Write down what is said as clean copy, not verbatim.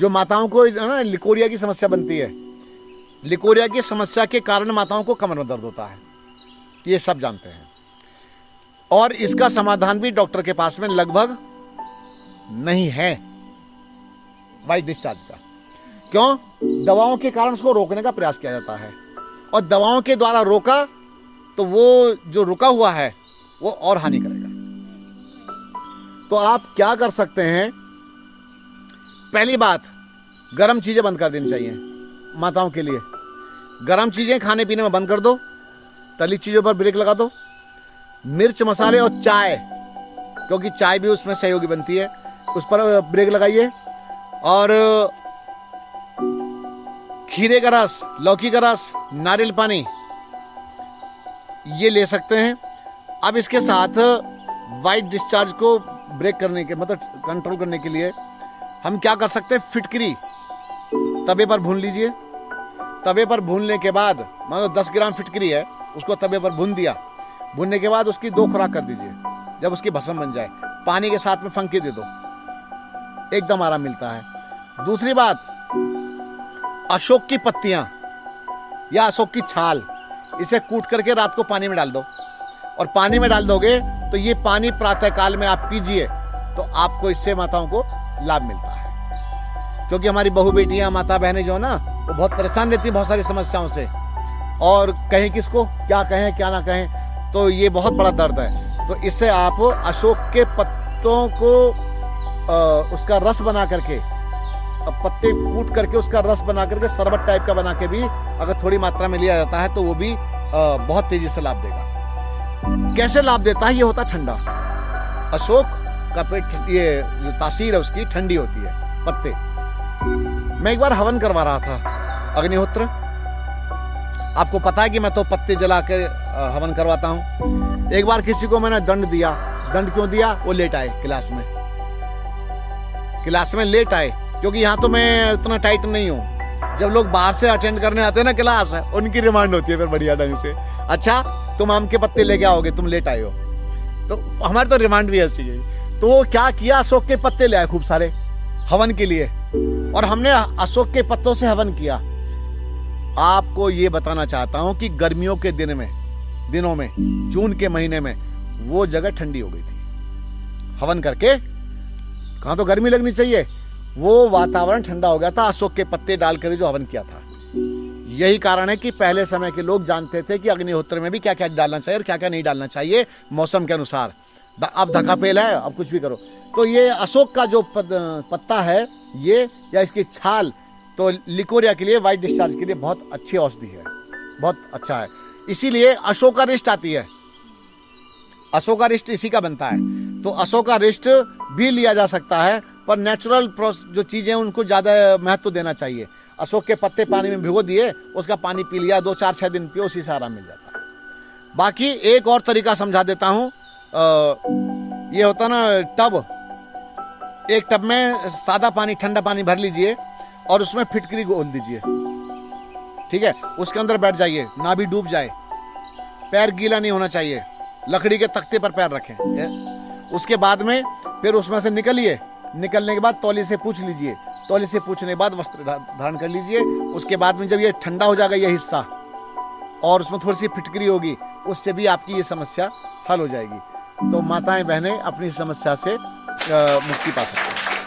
जो माताओं को ना लिकोरिया की समस्या बनती है, लिकोरिया की समस्या के कारण माताओं को कमर में दर्द होता है, ये सब जानते हैं। और इसका समाधान भी डॉक्टर के पास में लगभग नहीं है वाइट डिस्चार्ज का। क्यों? दवाओं के कारण उसको रोकने का प्रयास किया जाता है, और दवाओं के द्वारा रोका तो वो जो रुका हुआ है वो और हानि करेगा। तो आप क्या कर सकते हैं? पहली बात, गर्म चीजें बंद कर देनी चाहिए माताओं के लिए। गर्म चीजें खाने पीने में बंद कर दो, तली चीजों पर ब्रेक लगा दो। मिर्च मसाले और चाय, क्योंकि चाय भी उसमें सहयोगी बनती है, उस पर ब्रेक लगाइए। और खीरे का रस, लौकी का रस, नारियल पानी, ये ले सकते हैं। अब इसके साथ वाइट डिस्चार्ज को ब्रेक करने के मतलब कंट्रोल करने के लिए हम क्या कर सकते हैं? फिटकरी तवे पर भून लीजिए। तवे पर भूनने के बाद, मान लो 10 ग्राम फिटकरी है, उसको तवे पर भून दिया। भूनने के बाद उसकी 2 खुराक कर दीजिए। जब उसकी भस्म बन जाए, पानी के साथ में फंकी दे दो, एकदम आराम मिलता है। दूसरी बात, अशोक की पत्तियां या अशोक की छाल, इसे कूट करके रात को पानी में डाल दो, और पानी में डाल दोगे तो ये पानी प्रातः काल में आप पीजिए, तो आपको इससे माताओं को लाभ मिलता है। क्योंकि हमारी बहू बेटियां, माता बहनें जो है ना, वो बहुत परेशान रहती है बहुत सारी समस्याओं से, और कहें किसको, क्या कहें क्या ना कहें, तो ये बहुत बड़ा दर्द है। तो इससे आप अशोक के पत्तों को उसका रस बना करके, पत्ते कूट करके उसका रस बना करके शरबत टाइप का बना के भी अगर थोड़ी मात्रा में लिया जाता है तो वो भी बहुत तेजी से लाभ देगा। कैसे लाभ देता है? ये होता ठंडा। अशोक का पेट, ये जो तासीर है उसकी ठंडी होती है, पत्ते। मैं एक बार हवन करवा रहा था, अग्निहोत्र। आपको पता है कि मैं तो पत्ते जला कर हवन करवाता हूँ। एक बार किसी को मैंने दंड दिया। दंड क्यों दिया? वो लेट आए क्लास में लेट आए, क्योंकि यहाँ तो मैं उतना टाइट नहीं हूँ। जब लोग बाहर से अटेंड करने आते हैं ना क्लास, उनकी रिमांड होती है फिर बढ़िया ढंग से, अच्छा तुम आम के पत्ते लेके आओगे, तुम लेट आए हो। तो हमारी तो रिमांड भी ऐसी है। तो वो क्या किया, अशोक के पत्ते ले आए खूब सारे हवन के लिए, और हमने अशोक के पत्तों से हवन किया। आपको ये बताना चाहता हूं कि गर्मियों के दिनों में, जून के महीने में, वो जगह ठंडी हो गई थी हवन करके। कहां तो गर्मी लगनी चाहिए, वो वातावरण ठंडा हो गया था अशोक के पत्ते डालकर जो हवन किया था। यही कारण है कि पहले समय के लोग जानते थे कि अग्निहोत्र में भी क्या क्या डालना चाहिए और क्या क्या नहीं डालना चाहिए मौसम के अनुसार। अब धक्का पेल है, अब कुछ भी करो। तो ये अशोक का जो पत्ता है, ये या इसकी छाल, तो लिकोरिया के लिए, वाइट डिस्चार्ज के लिए बहुत अच्छी औषधि है, बहुत अच्छा है। इसीलिए अशोकारिष्ट आती है। अशोकारिष्ट इसी का बनता है। तो अशोकारिष्ट भी लिया जा सकता है, पर नेचुरल जो चीजें उनको ज्यादा महत्व देना चाहिए। अशोक के पत्ते पानी में भिगो दिए, उसका पानी पी लिया, 2 4 6 दिन पियो, उसी से आराम मिल जाता है। बाकी एक और तरीका समझा देता हूं। ये होता ना टब, एक टब में सादा पानी, ठंडा पानी भर लीजिए और उसमें फिटकरी घोल दीजिए, ठीक है। उसके अंदर बैठ जाइए, ना भी डूब जाए, पैर गीला नहीं होना चाहिए, लकड़ी के तख्ते पर पैर रखें। उसके बाद में फिर उसमें से निकलिए। निकलने के बाद तौली से पूछ लीजिए, तौली से पूछने के बाद वस्त्र धारण कर लीजिए। उसके बाद में जब ये ठंडा हो जाएगा ये हिस्सा, और उसमें थोड़ी सी फिटकरी होगी, उससे भी आपकी ये समस्या हल हो जाएगी। तो माताएं बहनें अपनी समस्या से मुक्ति पा सकती हैं।